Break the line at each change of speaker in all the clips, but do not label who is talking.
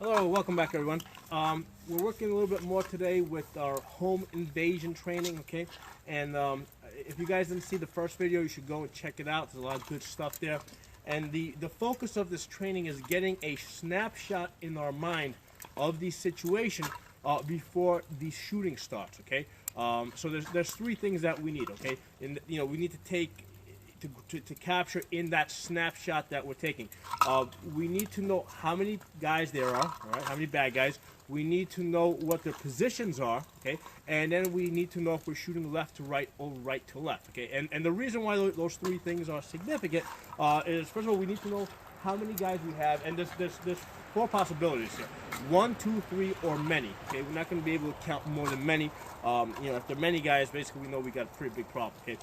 Hello, welcome back everyone. We're working a little bit more today with our home invasion training, okay? And if you guys didn't see the first video, you should go and check it out. There's a lot of good stuff there. And the focus of this training is getting a snapshot in our mind of the situation before the shooting starts, okay? So there's three things that we need, okay? And we need to take to capture in that snapshot that we're taking. We need to know how many guys there are, all right, how many bad guys. We need to know what their positions are, okay, and then we need to know if we're shooting left to right or right to left, okay. And the reason why those three things are significant is, first of all, we need to know how many guys we have, and there's four possibilities here: 1, 2, 3, or many. Okay, we're not going to be able to count more than many. If there are many guys, basically we know we got a pretty big problem. Okay.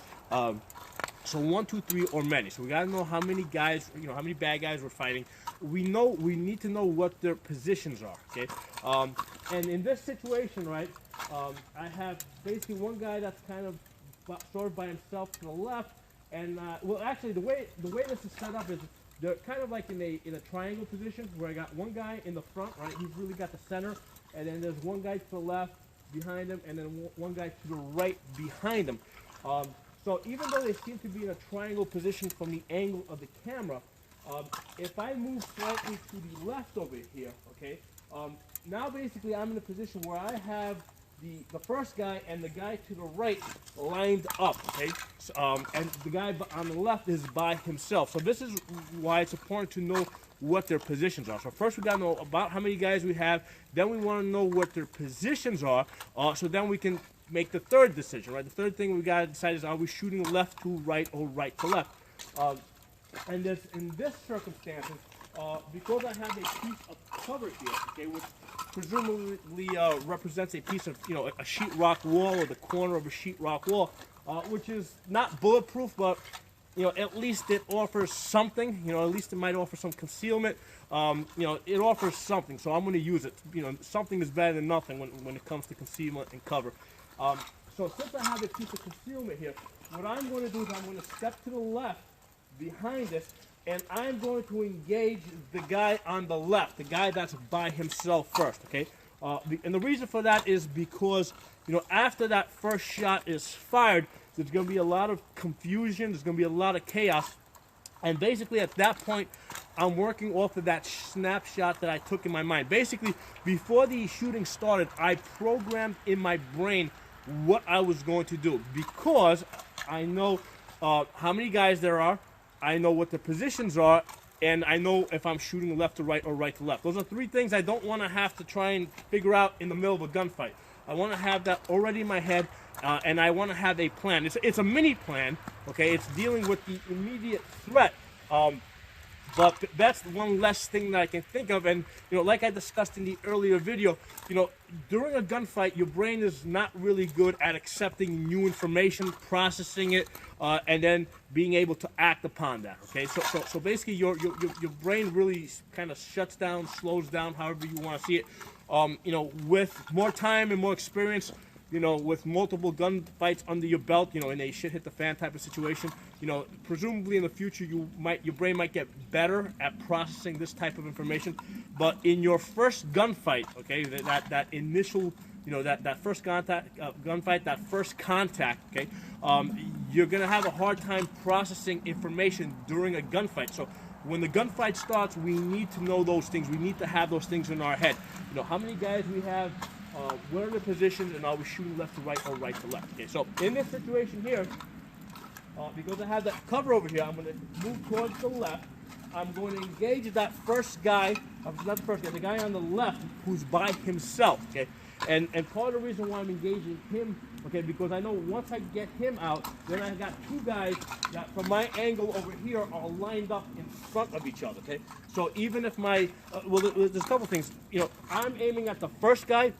So 1, 2, 3, or many. So we gotta know how many guys, how many bad guys we're fighting. We need to know what their positions are. Okay. And in this situation, right, I have basically one guy that's kind of sort of by himself to the left, and well, actually, the way this is set up is they're kind of like in a triangle position where I got one guy in the front, right? He's really got the center, and then there's one guy to the left behind him, and then one guy to the right behind him. So even though they seem to be in a triangle position from the angle of the camera, if I move slightly to the left over here, okay, now basically I'm in a position where I have the first guy and the guy to the right lined up, okay, so, and the guy on the left is by himself. So this is why it's important to know what their positions are. So first we got to know about how many guys we have, then we want to know what their positions are, so then we can make the third decision, right? The third thing we got to decide is, are we shooting left to right or right to left? And in this circumstances, because I have a piece of cover here, okay, which presumably represents a piece of, a sheetrock wall or the corner of a sheetrock wall, which is not bulletproof, but at least it offers something. At least it might offer some concealment. It offers something, so I'm going to use it. Something is better than nothing when it comes to concealment and cover. So since I have a piece of concealment here, what I'm going to do is I'm going to step to the left behind this, and I'm going to engage the guy on the left, the guy that's by himself first, okay? And the reason for that is because, after that first shot is fired, there's going to be a lot of confusion, there's going to be a lot of chaos, and basically at that point, I'm working off of that snapshot that I took in my mind. Basically, before the shooting started, I programmed in my brain what I was going to do, because I know how many guys there are, I know what the positions are, and I know if I'm shooting left to right or right to left. Those are three things I don't want to have to try and figure out in the middle of a gunfight. I want to have that already in my head, and I want to have a plan. It's a mini plan, okay? It's dealing with the immediate threat. But that's one less thing that I can think of. And, like I discussed in the earlier video, during a gunfight, your brain is not really good at accepting new information, processing it, and then being able to act upon that, okay? So basically, your brain really kind of shuts down, slows down, however you want to see it. With more time and more experience, with multiple gunfights under your belt, in a shit hit the fan type of situation, presumably in the future your brain might get better at processing this type of information. But in your first gunfight, okay, that initial, that first gunfight, that first contact, okay, you're gonna have a hard time processing information during a gunfight. So when the gunfight starts, we need to know those things. We need to have those things in our head. How many guys we have. Where are the positions, and are we shooting left to right or right to left? Okay, so in this situation here, because I have that cover over here, I'm going to move towards the left. I'm going to engage that first guy, not the first guy, the guy on the left who's by himself, okay? And part of the reason why I'm engaging him, okay, because I know once I get him out, then I got two guys that from my angle over here are lined up in front of each other, okay? So even if there's a couple things, I'm aiming at the first guy.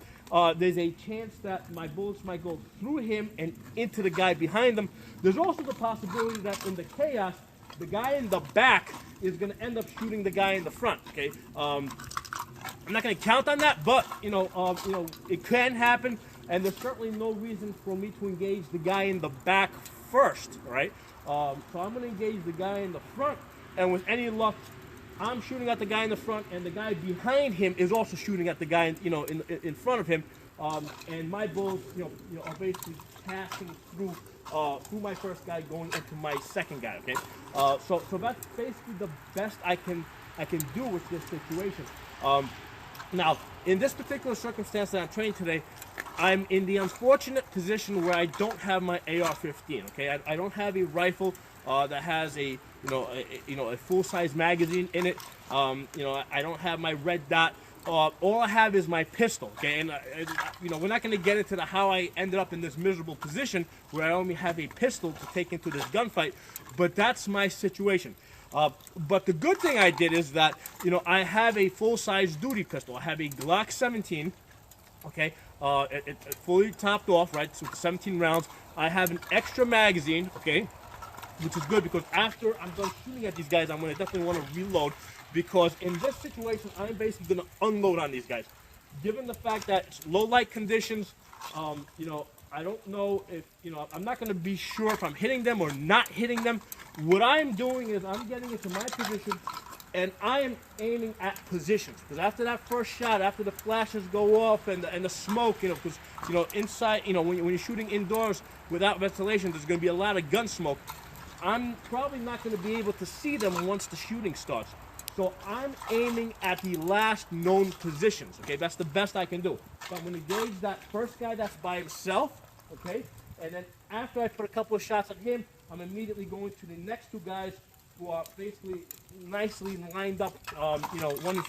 There's a chance that my bullets might go through him and into the guy behind him. There's also the possibility that in the chaos, the guy in the back is going to end up shooting the guy in the front, okay? I'm not going to count on that, but, it can happen, and there's certainly no reason for me to engage the guy in the back first, right? So I'm going to engage the guy in the front, and with any luck, I'm shooting at the guy in the front, and the guy behind him is also shooting at the guy, in front of him. And my bullets, are basically passing through my first guy, going into my second guy. Okay, so that's basically the best I can do with this situation. Now, in this particular circumstance that I'm training today, I'm in the unfortunate position where I don't have my AR-15. Okay, I don't have a rifle that has a full-size magazine in it. I don't have my red dot. All I have is my pistol. Okay, and we're not going to get into how I ended up in this miserable position where I only have a pistol to take into this gunfight. But that's my situation. But the good thing I did is that, I have a full-size duty pistol. I have a Glock 17, okay, it's fully topped off, right, so 17 rounds. I have an extra magazine, okay, which is good because after I'm done shooting at these guys, I'm going to definitely want to reload, because in this situation, I'm basically going to unload on these guys. Given the fact that it's low light conditions, I don't know if, I'm not going to be sure if I'm hitting them or not hitting them. What I'm doing is I'm getting into my position and I am aiming at positions. Because after that first shot, after the flashes go off and the smoke, because, inside, when you're shooting indoors without ventilation, there's going to be a lot of gun smoke. I'm probably not going to be able to see them once the shooting starts. So I'm aiming at the last known positions, okay? That's the best I can do. So I'm going to engage that first guy that's by himself, okay? And then after I put a couple of shots at him, I'm immediately going to the next two guys who are basically nicely lined up, one,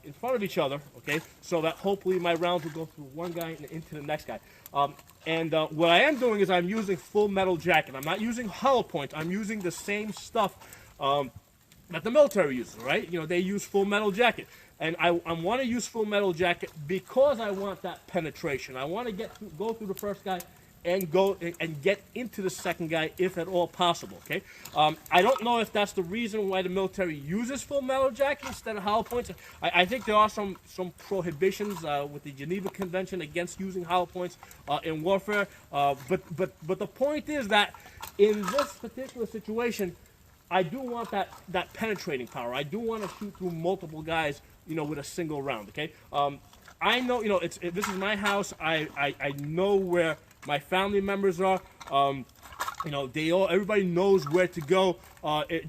in front of each other, okay? So that hopefully my rounds will go through one guy and into the next guy. What I am doing is I'm using full metal jacket. I'm not using hollow points. I'm using the same stuff that the military uses, right? They use full metal jacket. And I want to use full metal jacket because I want that penetration. I want to go through the first guy and go and get into the second guy if at all possible, okay? I don't know if that's the reason why the military uses full metal jacket instead of hollow points. I think there are some prohibitions with the Geneva Convention against using hollow points in warfare. But the point is that in this particular situation, I do want that penetrating power. I do want to shoot through multiple guys, with a single round, okay? I know, this is my house. I know where my family members are. Everybody knows where to go,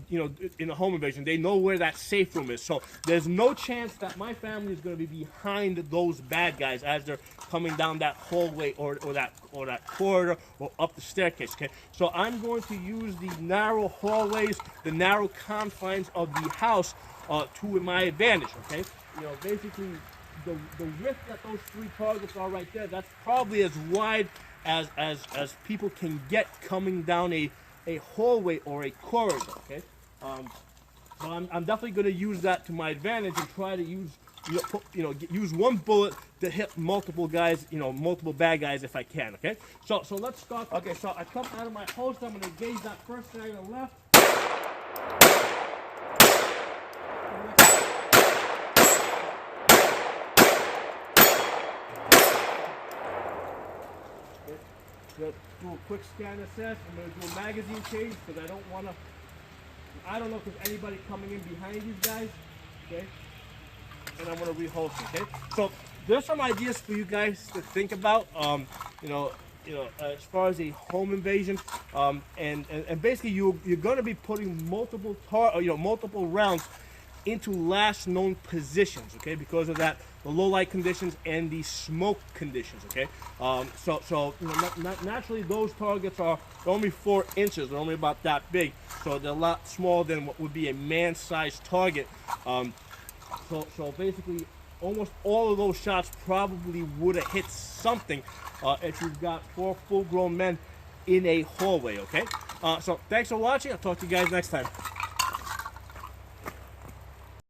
in a home invasion. They know where that safe room is. So there's no chance that my family is going to be behind those bad guys as they're coming down that hallway or that corridor or up the staircase, okay? So I'm going to use the narrow hallways, the narrow confines of the house to my advantage, okay? Basically the width that those three targets are right there, that's probably as wide as people can get coming down a hallway or a corridor, okay? So I'm definitely going to use that to my advantage and try to use one bullet to hit multiple guys, multiple bad guys if I can, okay? So let's start. Okay, so I come out of my holster. I'm going to engage that first guy on the left. Do a quick scan assess. I'm going to do a magazine change because I don't know if there's anybody coming in behind these guys, okay? And I'm going to reholster, okay? So there's some ideas for you guys to think about, as far as a home invasion, and basically you're going to be putting multiple rounds into last known positions, okay, because of the low light conditions and the smoke conditions, okay. Naturally those targets are only 4 inches. They're only about that big, so they're a lot smaller than what would be a man-sized target. So basically almost all of those shots probably would have hit something if you've got 4 full-grown men in a hallway, okay. So thanks for watching. I'll talk to you guys next time.